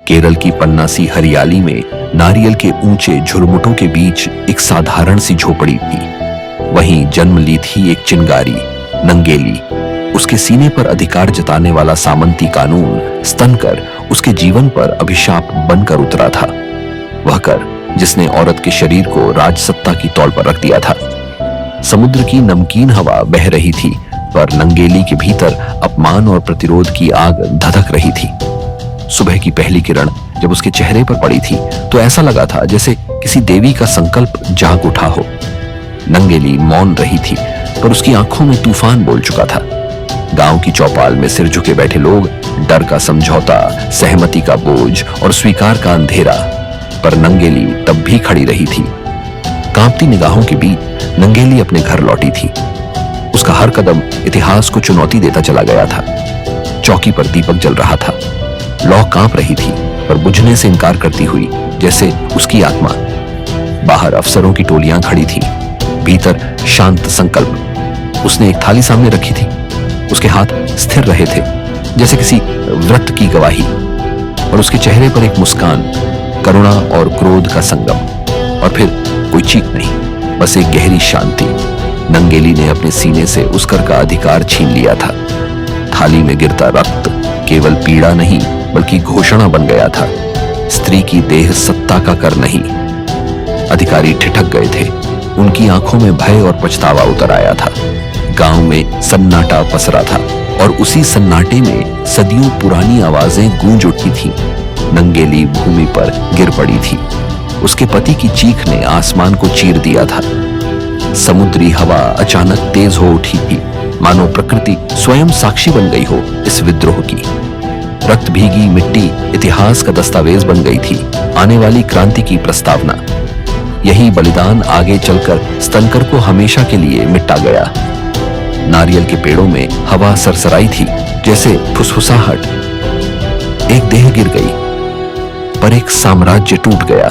केरल की पन्ना सी हरियाली में नारियल के ऊंचे झुरमुटों के बीच एक साधारण सी झोपड़ी थी। वहीं जन्म ली थी एक चिंगारी, नंगेली। उसके सीने पर अधिकार जताने वाला सामंती कानून स्तन कर उसके जीवन पर अभिशाप बनकर उतरा था। वह कर जिसने औरत के शरीर को राजसत्ता की तौल पर रख दिया था। समुद्र की नमकीन हवा बह रही थी, पर नंगेली के भीतर अपमान और प्रतिरोध की आग धधक रही थी। सुबह की पहली किरण जब उसके चेहरे पर पड़ी थी तो ऐसा लगा था जैसे किसी देवी का संकल्प जाग उठा हो। नंगेली मौन रही थी, पर उसकी आंखों में तूफान बोल चुका था। गांव की चौपाल में सिर झुके बैठे लोग, डर का समझौता, सहमति का बोझ और स्वीकार का अंधेरा, पर नंगेली तब भी खड़ी रही थी। कांपती निगाहों के बीच नंगेली अपने घर लौटी थी। उसका हर कदम इतिहास को चुनौती देता चला गया था। चौकी पर दीपक जल रहा था। लौ कांप रही थी, पर बुझने से इनकार करती हुई, जैसे उसकी आत्मा। बाहर अफसरों की टोलियां खड़ी थी, भीतर शांत संकल्प। उसने एक थाली सामने रखी थी। उसके हाथ स्थिर रहे थे, जैसे किसी व्रत की गवाही, और उसके चेहरे पर एक मुस्कान, करुणा और क्रोध का संगम। और फिर कोई चीख नहीं, बस एक गहरी शांति। नंगेली ने अपने सीने से उस कर का अधिकार छीन लिया था। थाली में गिरता रक्त केवल पीड़ा नहीं, बल्कि घोषणा बन गया था। स्त्री की देह सत्ता का कर नहीं। अधिकारी ठिठक गए थे। उनकी आंखों में भय और पछतावा उतर आया था। गांव में सन्नाटा पसरा था, और उसी सन्नाटे में सदियों पुरानी आवाजें गूंज उठी थीं। नंगेली भूमि पर गिर पड़ी थी। उसके पति की चीख ने आसमान को चीर दिया था। समुद्री हवा अचानक तेज हो उठी थी, मानो प्रकृति स्वयं साक्षी बन गई हो इस विद्रोह की। रक्त भीगी मिट्टी इतिहास का दस्तावेज बन गई थी, आने वाली क्रांति की प्रस्तावना। यही बलिदान आगे चलकर स्तनकर को हमेशा के लिए मिटा गया। नारियल के पेड़ों में हवा सरसराई थी, जैसे फुसफुसाहट। एक देह गिर गई, पर एक साम्राज्य टूट गया।